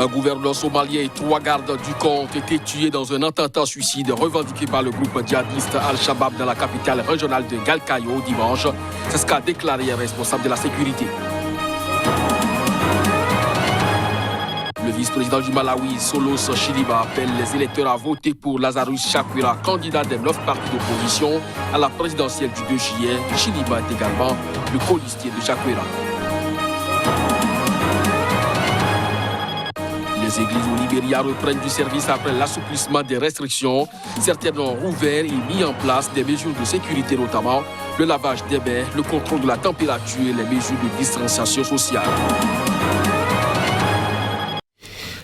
Un gouverneur somalien et 3 gardes du corps ont été tués dans un attentat suicide revendiqué par le groupe djihadiste Al-Shabaab dans la capitale régionale de Galkayo dimanche. C'est ce qu'a déclaré un responsable de la sécurité. Le vice-président du Malawi, Solos Chilima, appelle les électeurs à voter pour Lazarus Chakwera, candidat des 9 partis d'opposition à la présidentielle du 2 juillet. Chilima est également le colistier de Chakwera. Les églises au Libéria reprennent du service après l'assouplissement des restrictions. Certaines ont rouvert et mis en place des mesures de sécurité, notamment le lavage des mains, le contrôle de la température et les mesures de distanciation sociale.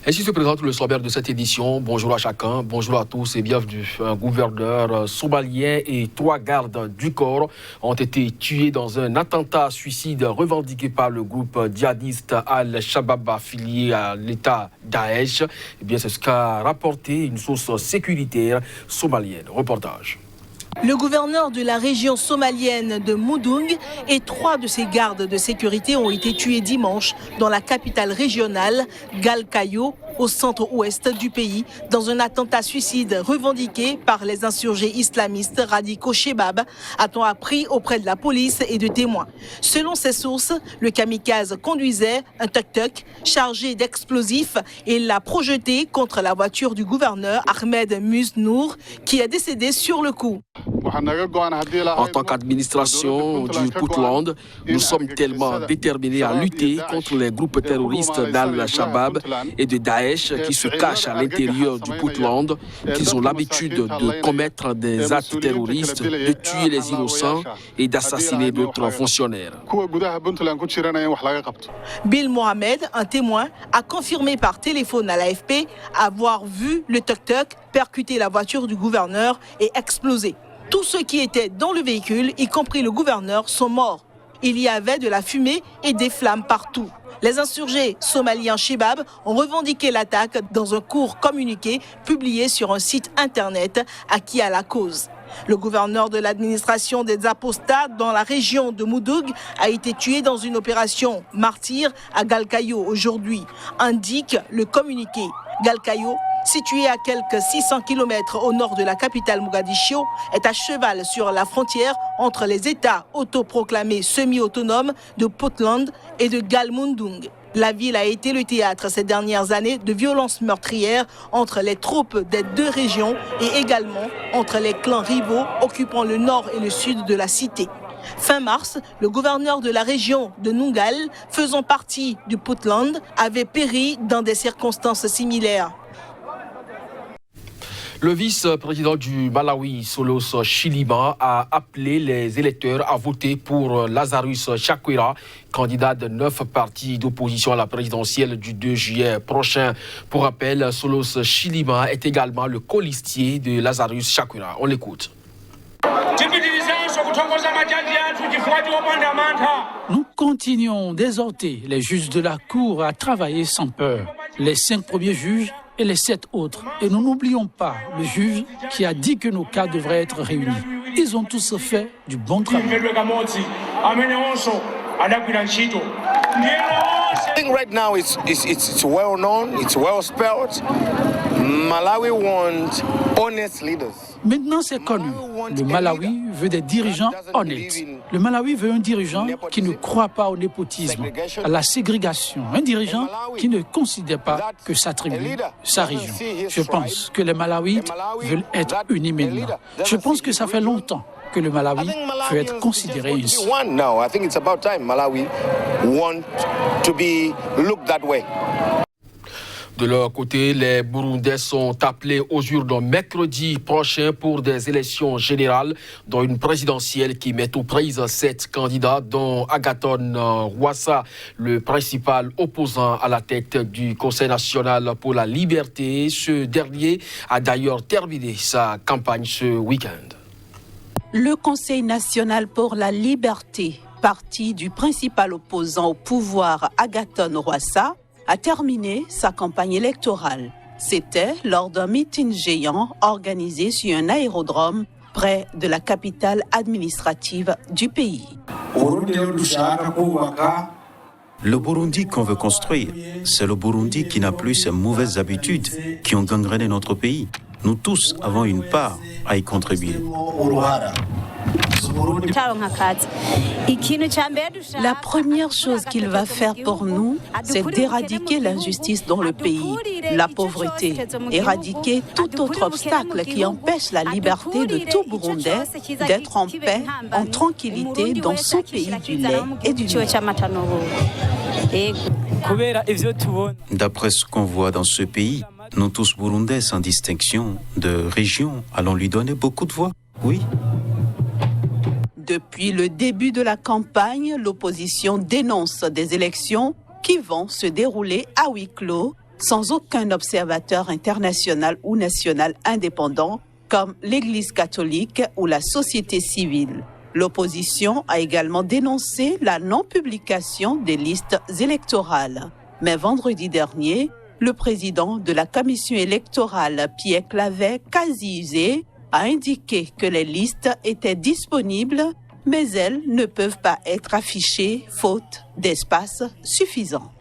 Ainsi se présente le sommaire de cette édition. Bonjour à chacun, bonjour à tous et bienvenue. Un gouverneur somalien et 3 gardes du corps ont été tués dans un attentat suicide revendiqué par le groupe djihadiste Al-Shabaab affilié à l'État Daesh. Eh bien, c'est ce qu'a rapporté une source sécuritaire somalienne. Reportage. Le gouverneur de la région somalienne de Mudug et 3 de ses gardes de sécurité ont été tués dimanche dans la capitale régionale, Galkayo, au centre-ouest du pays, dans un attentat suicide revendiqué par les insurgés islamistes radicaux Shebab, a-t-on appris auprès de la police et de témoins. Selon ces sources, le kamikaze conduisait un tuk-tuk chargé d'explosifs et l'a projeté contre la voiture du gouverneur Ahmed Musnour, qui est décédé sur le coup. En tant qu'administration du Puntland, nous sommes tellement déterminés à lutter contre les groupes terroristes d'Al-Shabaab et de Daesh qui se cachent à l'intérieur du Puntland, qu'ils ont l'habitude de commettre des actes terroristes, de tuer les innocents et d'assassiner d'autres fonctionnaires. Bill Mohamed, un témoin, a confirmé par téléphone à l'AFP avoir vu le tuk-tuk percuter la voiture du gouverneur et exploser. Tous ceux qui étaient dans le véhicule, y compris le gouverneur, sont morts. Il y avait de la fumée et des flammes partout. Les insurgés somaliens Shebab ont revendiqué l'attaque dans un court communiqué publié sur un site internet acquis à la cause. Le gouverneur de l'administration des apostats dans la région de Mudug a été tué dans une opération martyre à Galkayo aujourd'hui, indique le communiqué. Galkayo, situé à quelques 600 km au nord de la capitale Mogadiscio, est à cheval sur la frontière entre les États autoproclamés semi-autonomes de Puntland et de Galmudug. La ville a été le théâtre ces dernières années de violences meurtrières entre les troupes des 2 régions et également entre les clans rivaux occupant le nord et le sud de la cité. Fin mars, le gouverneur de la région de Nungal, faisant partie du Puntland, avait péri dans des circonstances similaires. Le vice-président du Malawi, Solos Chilima, a appelé les électeurs à voter pour Lazarus Chakwera, candidat de 9 partis d'opposition à la présidentielle du 2 juillet prochain. Pour rappel, Solos Chilima est également le colistier de Lazarus Chakwera. On l'écoute. Nous continuons d'exhorter les juges de la Cour à travailler sans peur. Les 5 premiers juges et les 7 autres. Et nous n'oublions pas le juge qui a dit que nos cas devraient être réunis. Ils ont tous fait du bon travail. I think right now it's well known, it's well spelled. Malawi wants honest leaders. Maintenant, c'est connu. Le Malawi veut des dirigeants honnêtes. Le Malawi veut un dirigeant qui ne croit pas au népotisme, à la ségrégation. Un dirigeant qui ne considère pas que sa tribu, sa région. Je pense que les Malawites veulent être unis maintenant. Je pense que ça fait longtemps que le Malawi peut être considéré ainsi. I think it's about time Malawi want to be looked that way. De leur côté, les Burundais sont appelés aux urnes mercredi prochain pour des élections générales, dont une présidentielle qui met aux prises 7 candidats, dont Agathon Rwasa, le principal opposant à la tête du Conseil national pour la liberté. Ce dernier a d'ailleurs terminé sa campagne ce week-end. Le Conseil national pour la liberté, parti du principal opposant au pouvoir Agathon Rwasa, a terminé sa campagne électorale. C'était lors d'un meeting géant organisé sur un aérodrome près de la capitale administrative du pays. Le Burundi qu'on veut construire, c'est le Burundi qui n'a plus ces mauvaises habitudes qui ont gangréné notre pays. Nous tous avons une part à y contribuer. La première chose qu'il va faire pour nous, c'est d'éradiquer l'injustice dans le pays, la pauvreté, éradiquer tout autre obstacle qui empêche la liberté de tout Burundais d'être en paix, en tranquillité dans son pays du lait et du miel. D'après ce qu'on voit dans ce pays, nous tous Burundais sans distinction de région allons lui donner beaucoup de voix, oui. Depuis le début de la campagne, l'opposition dénonce des élections qui vont se dérouler à huis clos, sans aucun observateur international ou national indépendant, comme l'Église catholique ou la société civile. L'opposition a également dénoncé la non-publication des listes électorales. Mais vendredi dernier, le président de la commission électorale, Pierre Clavet Kazizé, a indiqué que les listes étaient disponibles, mais elles ne peuvent pas être affichées faute d'espace suffisant.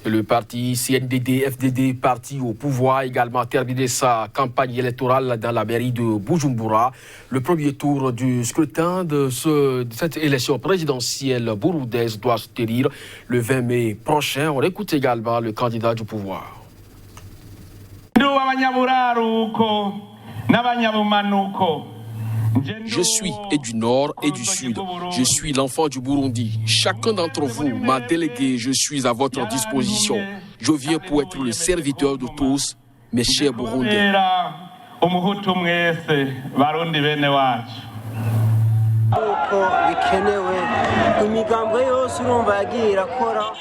Le parti CNDD-FDD, parti au pouvoir, a également terminé sa campagne électorale dans la mairie de Bujumbura. Le premier tour du scrutin de cette élection présidentielle burundaise doit se tenir le 20 mai prochain. On écoute également le candidat du pouvoir. Je suis et du nord et du sud. Je suis l'enfant du Burundi. Chacun d'entre vous m'a délégué. Je suis à votre disposition. Je viens pour être le serviteur de tous, mes chers Burundais.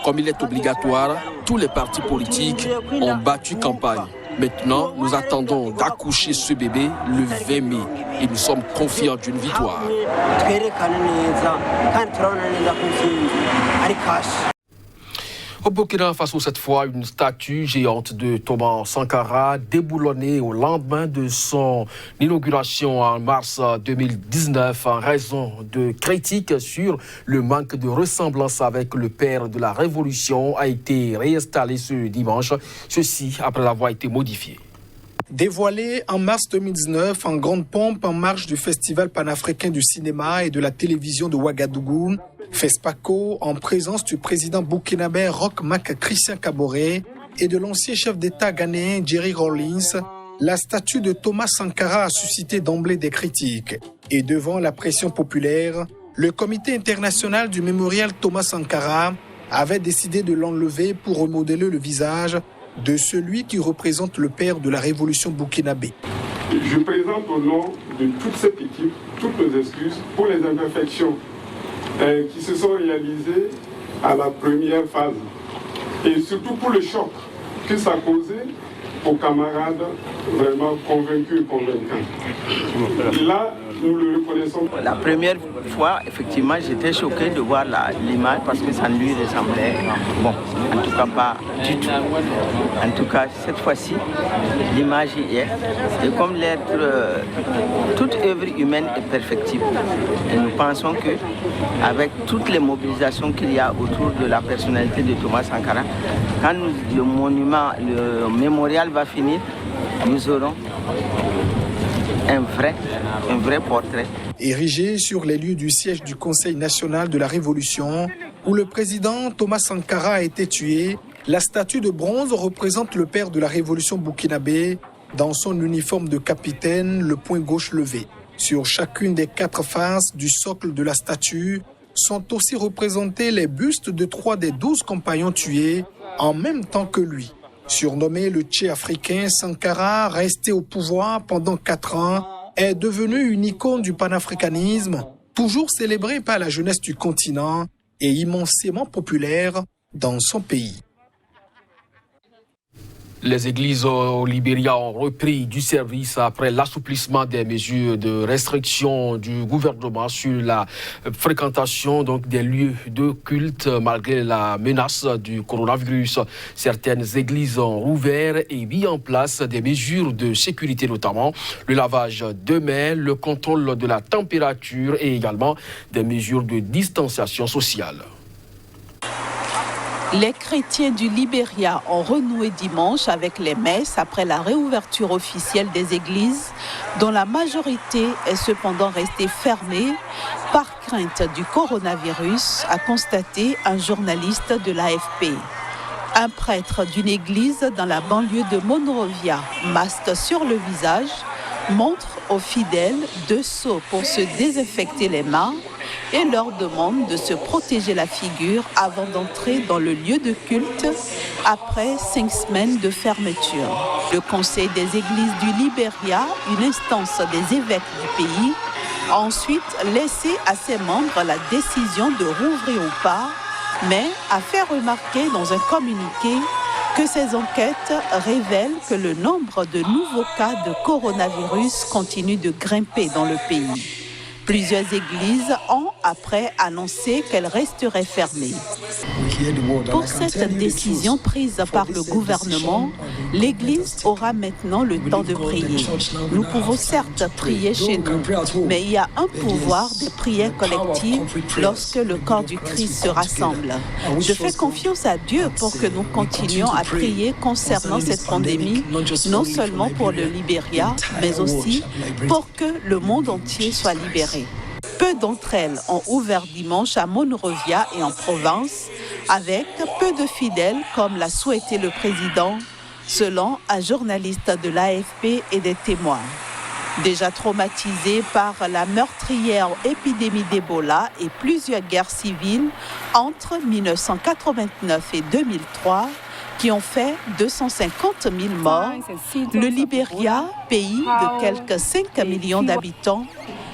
Comme il est obligatoire, tous les partis politiques ont battu campagne. Maintenant, nous attendons d'accoucher ce bébé le 20 mai et nous sommes confiants d'une victoire. Au Burkina Faso, cette fois, une statue géante de Thomas Sankara déboulonnée au lendemain de son inauguration en mars 2019 en raison de critiques sur le manque de ressemblance avec le père de la Révolution a été réinstallée ce dimanche, ceci après avoir été modifié. Dévoilé en mars 2019 en grande pompe en marge du Festival panafricain du cinéma et de la télévision de Ouagadougou, FESPACO, en présence du président burkinabé Roch Marc Christian Kaboré et de l'ancien chef d'État ghanéen Jerry Rawlings, la statue de Thomas Sankara a suscité d'emblée des critiques. Et devant la pression populaire, le comité international du mémorial Thomas Sankara avait décidé de l'enlever pour remodeler le visage de celui qui représente le père de la révolution burkinabé. Je présente au nom de toute cette équipe toutes nos excuses pour les imperfections qui se sont réalisées à la première phase et surtout pour le choc que ça a causé aux camarades vraiment convaincus et convaincants. Là, nous le reconnaissons. La première fois, effectivement, j'étais choqué de voir l'image parce que ça ne lui ressemblait, bon, en tout cas pas du tout. En tout cas, cette fois-ci, l'image y est. Et comme l'être, toute œuvre humaine est perfectible. Et nous pensons que, avec toutes les mobilisations qu'il y a autour de la personnalité de Thomas Sankara, quand le monument, le mémorial va finir, nous aurons un vrai portrait. Érigé sur les lieux du siège du Conseil national de la Révolution, où le président Thomas Sankara a été tué, la statue de bronze représente le père de la Révolution burkinabé dans son uniforme de capitaine, le poing gauche levé. Sur chacune des 4 faces du socle de la statue sont aussi représentés les bustes de 3 des 12 compagnons tués en même temps que lui. Surnommé le Tché africain, Sankara, resté au pouvoir pendant 4 ans, est devenu une icône du panafricanisme, toujours célébré par la jeunesse du continent et immensément populaire dans son pays. Les églises au Libéria ont repris du service après l'assouplissement des mesures de restriction du gouvernement sur la fréquentation des lieux de culte malgré la menace du coronavirus. Certaines églises ont rouvert et mis en place des mesures de sécurité, notamment le lavage de mains, le contrôle de la température et également des mesures de distanciation sociale. Les chrétiens du Libéria ont renoué dimanche avec les messes après la réouverture officielle des églises, dont la majorité est cependant restée fermée par crainte du coronavirus, a constaté un journaliste de l'AFP. Un prêtre d'une église dans la banlieue de Monrovia, masque sur le visage, montre aux fidèles 2 seaux pour se désinfecter les mains et leur demande de se protéger la figure avant d'entrer dans le lieu de culte après 5 semaines de fermeture. Le Conseil des églises du Libéria, une instance des évêques du pays, a ensuite laissé à ses membres la décision de rouvrir ou pas, mais a fait remarquer dans un communiqué que ces enquêtes révèlent que le nombre de nouveaux cas de coronavirus continue de grimper dans le pays. Plusieurs églises ont après annoncé qu'elles resteraient fermées. Pour cette décision prise par le gouvernement, l'Église aura maintenant le temps de prier. Nous pouvons certes prier chez nous, mais il y a un pouvoir de prière collective lorsque le corps du Christ se rassemble. Je fais confiance à Dieu pour que nous continuions à prier concernant cette pandémie, non seulement pour le Libéria, mais aussi pour que le monde entier soit libéré. Peu d'entre elles ont ouvert dimanche à Monrovia et en province, avec peu de fidèles comme l'a souhaité le président, selon un journaliste de l'AFP et des témoins. Déjà traumatisé par la meurtrière épidémie d'Ebola et plusieurs guerres civiles entre 1989 et 2003, qui ont fait 250 000 morts, le Libéria, pays de quelques 5 millions d'habitants,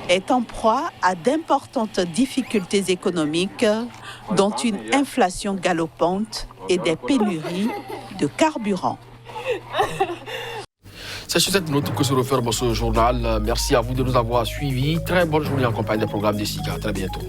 est en proie à d'importantes difficultés économiques, dont une inflation galopante et des pénuries de carburant. C'est sur cette note que se referme ce journal. Merci à vous de nous avoir suivis. Très bonne journée en compagnie des programmes des SICA. À très bientôt.